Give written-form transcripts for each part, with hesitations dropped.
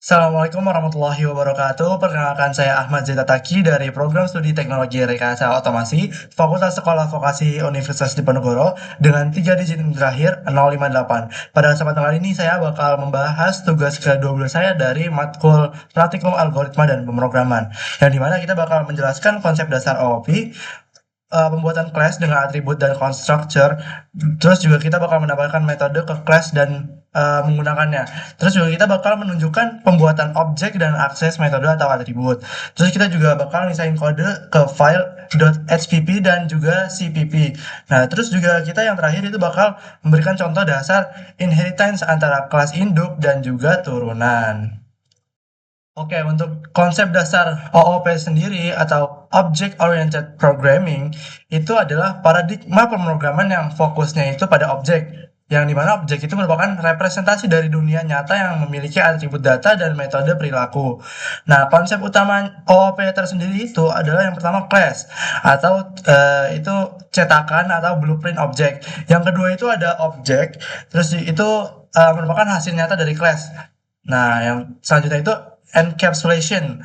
Assalamualaikum warahmatullahi wabarakatuh. Perkenalkan saya Ahmad Zeta Taki dari Program Studi Teknologi Rekayasa Otomasi, Fakultas Sekolah Vokasi Universitas Diponegoro dengan 3 digit terakhir 058. Pada kesempatan kali ini saya bakal membahas tugas ke-12 saya dari matkul Praktikum Algoritma dan Pemrograman, yang dimana kita bakal menjelaskan konsep dasar OOP, pembuatan class dengan atribut dan constructor. Terus juga kita bakal menambahkan metode ke class dan menggunakannya. Terus juga kita bakal menunjukkan pembuatan objek dan akses metode atau atribut. Terus kita juga bakal misahin kode ke file .hpp dan juga cpp. Nah, terus juga kita yang terakhir itu bakal memberikan contoh dasar inheritance antara kelas induk dan juga turunan. Oke, untuk konsep dasar OOP sendiri atau Object Oriented Programming itu adalah paradigma pemrograman yang fokusnya itu pada objek, yang dimana objek itu merupakan representasi dari dunia nyata yang memiliki atribut data dan metode perilaku. Nah, konsep utama OOP tersendiri itu adalah yang pertama class atau itu cetakan atau blueprint objek. Yang kedua itu ada objek, terus itu merupakan hasil nyata dari class. Nah, yang selanjutnya itu encapsulation,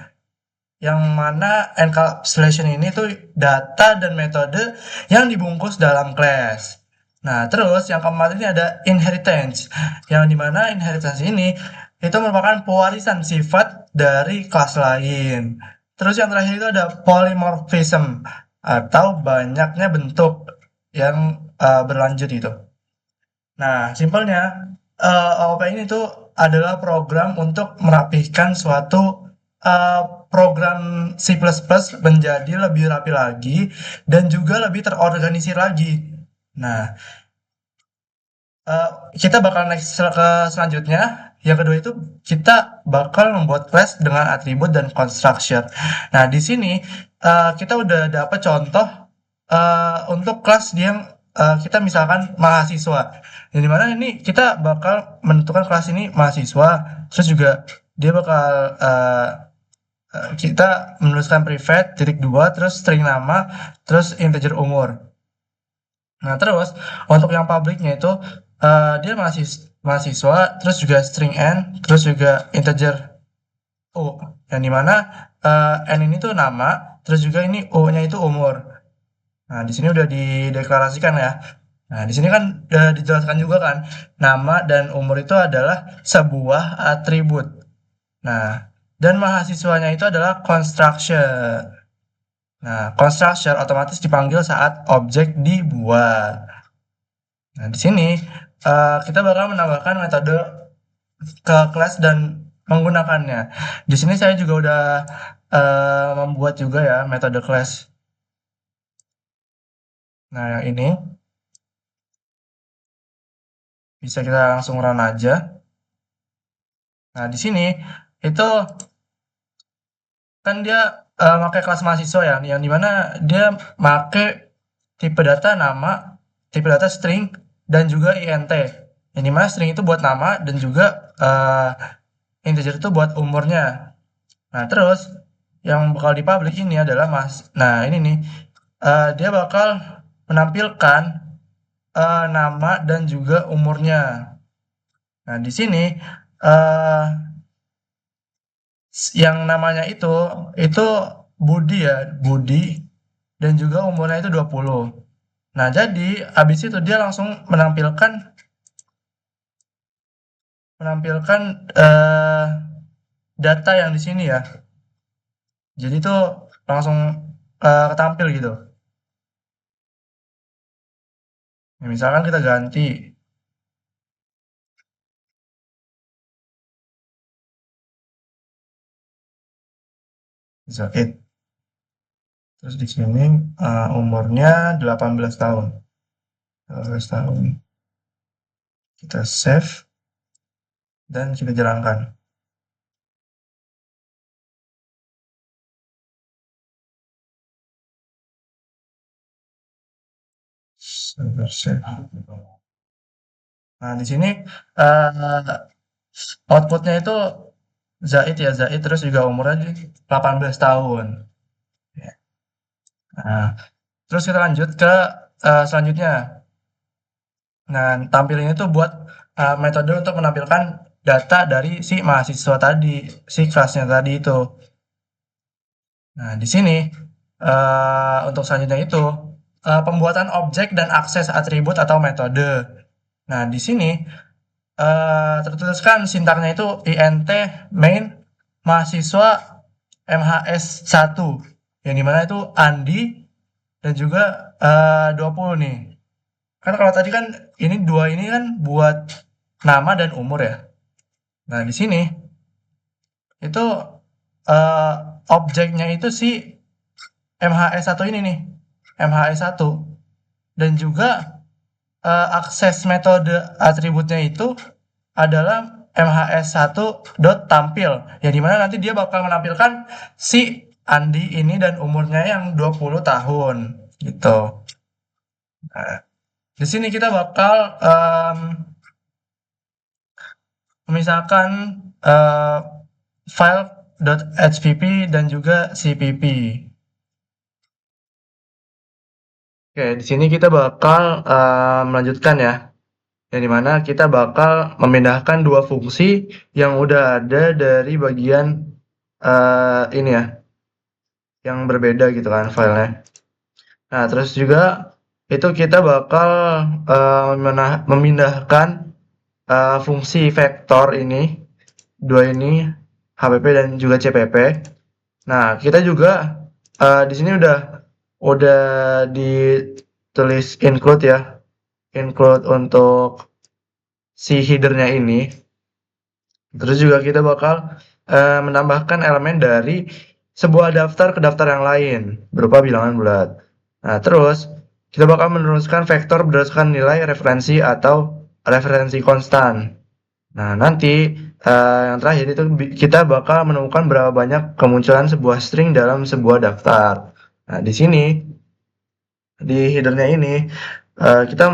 yang mana encapsulation ini tuh data dan metode yang dibungkus dalam class. Nah, terus yang keempat ini ada inheritance, yang dimana inheritance ini itu merupakan pewarisan sifat dari kelas lain. Terus yang terakhir itu ada polymorphism atau banyaknya bentuk yang berlanjut itu. Nah, simpelnya OOP ini tuh adalah program untuk merapihkan suatu uh, program C++ menjadi lebih rapi lagi dan juga lebih terorganisir lagi. Nah, uh, kita bakal next ke selanjutnya. Yang kedua itu kita bakal membuat class dengan atribut dan construction. Nah, di sini kita udah dapat contoh untuk kelas yang kita misalkan mahasiswa. Yang dimana ini kita bakal menentukan kelas ini mahasiswa, terus juga dia bakal kita menuliskan private titik dua, terus string nama, terus integer umur. Nah, terus untuk yang publiknya itu dia mahasiswa, terus juga string n, terus juga integer u, yang dimana n ini tuh nama, terus juga ini u-nya itu umur. Nah, di sini udah dideklarasikan ya. Nah, di sini kan udah dijelaskan juga kan, nama dan umur itu adalah sebuah atribut. Nah, dan mahasiswanya itu adalah construction. Nah, construction otomatis dipanggil saat objek dibuat. Nah, di sini kita bakal menambahkan metode ke kelas dan menggunakannya. Di sini saya juga udah membuat juga ya metode class. Nah, yang ini bisa kita langsung run aja. Nah, di sini itu kan dia pakai kelas mahasiswa ya, yang dimana dia pakai tipe data nama, tipe data string, dan juga int. Yang dimana string itu buat nama dan juga integer itu buat umurnya. Nah, terus yang bakal dipublish ini adalah nah ini nih, dia bakal menampilkan nama dan juga umurnya. Nah, di sini yang namanya itu Budi ya, Budi, dan juga umurnya itu 20. Nah, jadi habis itu dia langsung menampilkan data yang di sini ya. Jadi itu langsung ketampil gitu. Ya, misalkan kita ganti Zaid. Terus di sini umurnya 18 tahun. 18 tahun. Kita save dan kita jalankan. Save. Nah, di sini outputnya itu Zaid ya, Zaid, terus juga umurnya 18 tahun. Nah, terus kita lanjut ke selanjutnya. Nah, tampil ini tuh buat metode untuk menampilkan data dari si mahasiswa tadi, si kelasnya tadi itu. Nah, di sini untuk selanjutnya itu pembuatan objek dan akses atribut atau metode. Nah, di sini tertuliskan sintaknya itu int main mahasiswa MHS 1 yang dimana itu Andi dan juga 20 nih. Kan kalau tadi kan ini dua ini kan buat nama dan umur ya. Nah, di sini itu eh, objeknya itu si MHS 1 ini nih. MHS 1 dan juga akses metode atributnya itu adalah MHS 1.tampil yang dimana nanti dia bakal menampilkan si Andi ini dan umurnya yang 20 tahun gitu. Nah, di sini kita bakal memisahkan eh, file .hvp dan juga cpp. Oke, di sini kita bakal melanjutkan ya, yang dimana kita bakal memindahkan dua fungsi yang udah ada dari bagian ini ya, yang berbeda gitu kan filenya. Nah, terus juga itu kita bakal memindahkan fungsi vektor ini, dua ini, HPP dan juga CPP. Nah, kita juga di sini udah ditulis include ya, include untuk si headernya ini. Terus juga kita bakal menambahkan elemen dari sebuah daftar ke daftar yang lain berupa bilangan bulat. Nah, terus kita bakal meneruskan vektor berdasarkan nilai referensi atau referensi konstan. Nah, nanti yang terakhir itu kita bakal menemukan berapa banyak kemunculan sebuah string dalam sebuah daftar. Nah, di sini di headernya ini kita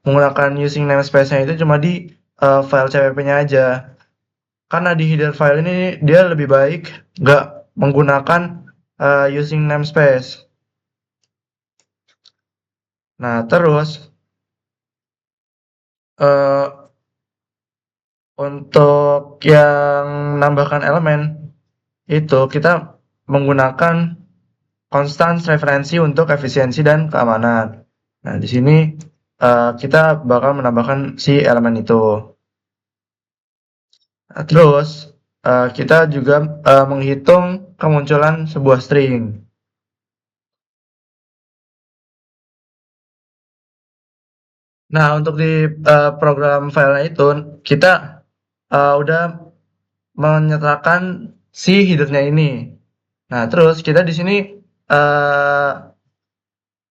menggunakan using namespace-nya itu cuma di file cpp-nya aja. Karena di header file ini dia lebih baik nggak menggunakan using namespace. Nah, terus untuk yang menambahkan elemen itu kita menggunakan constant referensi untuk efisiensi dan keamanan. Nah, di sini kita bakal menambahkan si elemen itu. Nah, terus kita juga menghitung kemunculan sebuah string. Nah, untuk di program filenya itu kita udah menyertakan si headernya ini. Nah, terus kita di sini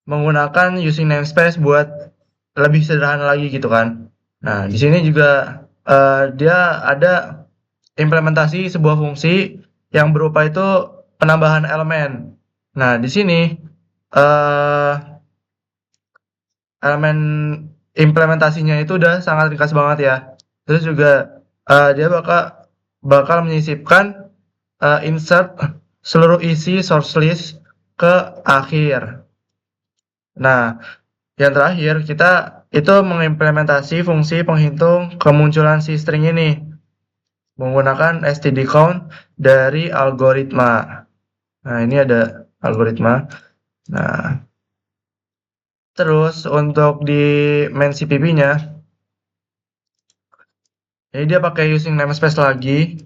menggunakan using namespace buat lebih sederhana lagi gitu kan. Nah, di sini juga dia ada implementasi sebuah fungsi yang berupa itu penambahan elemen. Nah, di sini eh, elemen implementasinya itu udah sangat ringkas banget ya. Terus juga dia bakal menyisipkan insert seluruh isi source list ke akhir. Nah, yang terakhir kita itu mengimplementasi fungsi penghitung kemunculan si string ini menggunakan stdcount dari algoritma. Nah, ini ada algoritma. Nah, terus untuk di main cpp-nya, ini dia pakai using namespace lagi.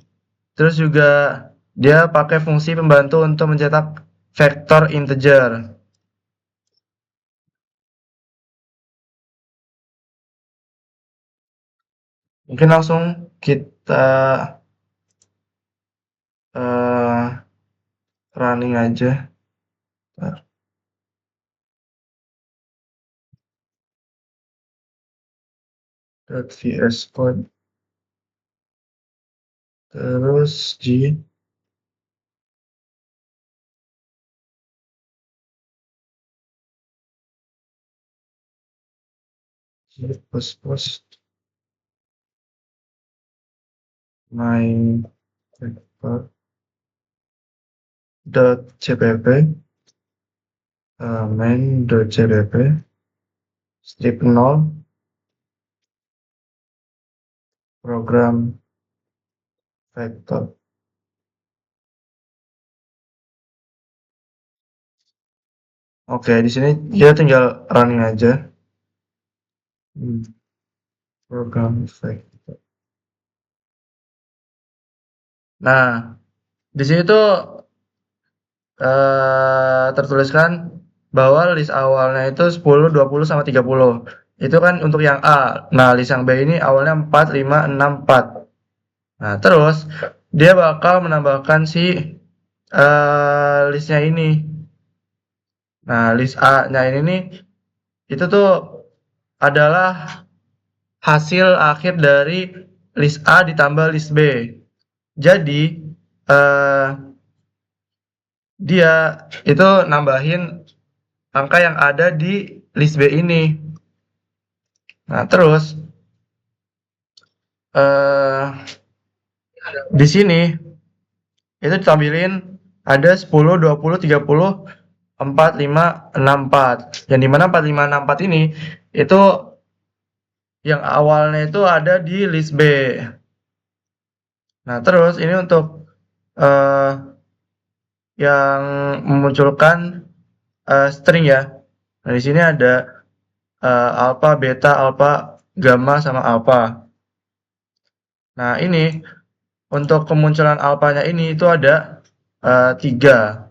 Terus juga dia pakai fungsi pembantu untuk mencetak vektor integer. Mungkin langsung kita uh, running aja. .vs code terus post my paper .cpp main.cpp strip 0 program vektor. Oke, di sini dia tinggal running aja. Program vektor. Nah, di sini tuh tertuliskan bahwa list awalnya itu 10, 20, sama 30. Itu kan untuk yang A. Nah, list yang B ini awalnya 4, 5, 6, 4. Nah, terus dia bakal menambahkan si listnya ini. Nah, list A-nya ini nih, itu tuh adalah hasil akhir dari list A ditambah list B. Jadi, dia itu nambahin angka yang ada di list B ini. Nah, terus di sini itu ditampilin ada 10, 20, 30, 4, 5, 6, 4. Yang dimana 4, 5, 6, 4 ini itu yang awalnya itu ada di list B. Nah, terus ini untuk yang memunculkan string ya. Nah, di sini ada alpha, beta, alpha, gamma, sama alpha. Nah, ini untuk kemunculan alpanya ini itu ada 3.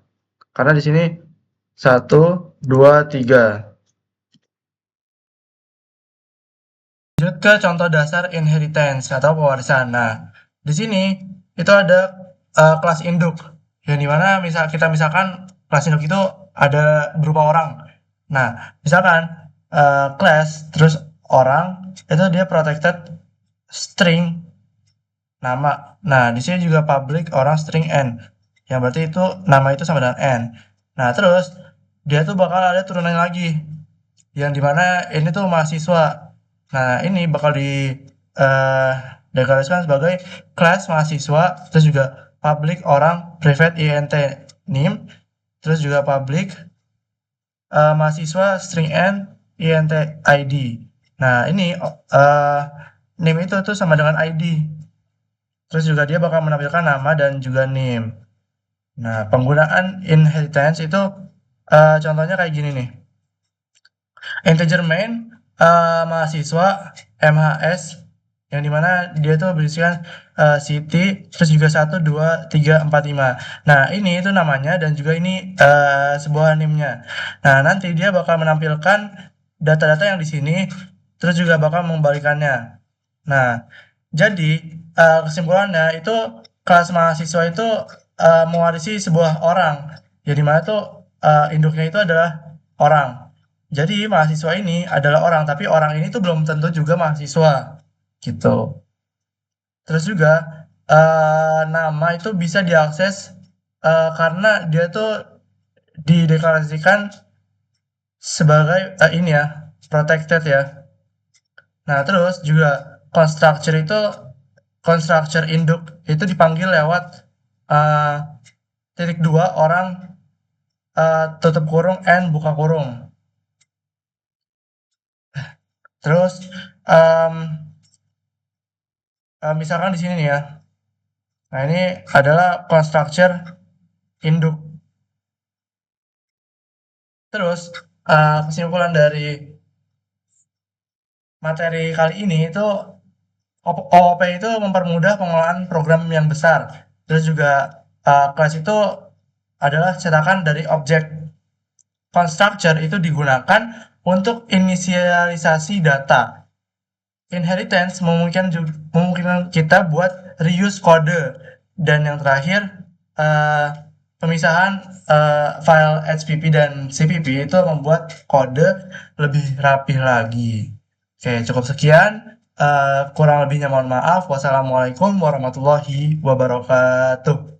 Karena di sini 1, 2, 3. Lanjut ke contoh dasar inheritance atau pewarisan. Nah, di sini itu ada kelas induk yang dimana misalkan kelas induk itu ada berupa orang. Nah, misalkan class terus orang itu dia protected string nama. Nah, di sini juga public orang string n. Yang berarti itu nama itu sama dengan n. Nah, terus dia tuh bakal ada turunan lagi. Yang dimana ini tuh mahasiswa. Nah, ini bakal deklarasikan sebagai kelas mahasiswa, terus juga public orang private int name, terus juga public mahasiswa string n int id. Nah, ini name itu tuh sama dengan id. Terus juga dia bakal menampilkan nama dan juga name. Nah, penggunaan inheritance itu contohnya kayak gini nih. Integer main mahasiswa MHS yang dimana dia tuh berisikan city terus juga 1, 2, 3, 4, 5. Nah, ini itu namanya dan juga ini sebuah name-nya. Nah, nanti dia bakal menampilkan data-data yang di sini terus juga bakal mengembalikannya. Nah, jadi kesimpulannya itu kelas mahasiswa itu mewarisi sebuah orang. Jadi mana tuh induknya itu adalah orang. Jadi mahasiswa ini adalah orang, tapi orang ini tuh belum tentu juga mahasiswa, gitu. Terus juga nama itu bisa diakses karena dia tuh dideklarasikan sebagai ini ya, protected ya. Nah, terus juga constructor induk itu dipanggil lewat titik 2 orang tutup kurung n buka kurung. Terus misalkan di sini nih ya. Nah, ini adalah constructor induk. Terus kesimpulan dari materi kali ini itu OOP itu mempermudah pengelolaan program yang besar. Terus juga kelas itu adalah cetakan dari objek. Constructor itu digunakan untuk inisialisasi data. Inheritance memungkinkan kita buat reuse kode. Dan yang terakhir, pemisahan file HPP dan CPP itu membuat kode lebih rapih lagi. Oke, cukup sekian. Kurang lebihnya mohon maaf. Wassalamualaikum warahmatullahi wabarakatuh.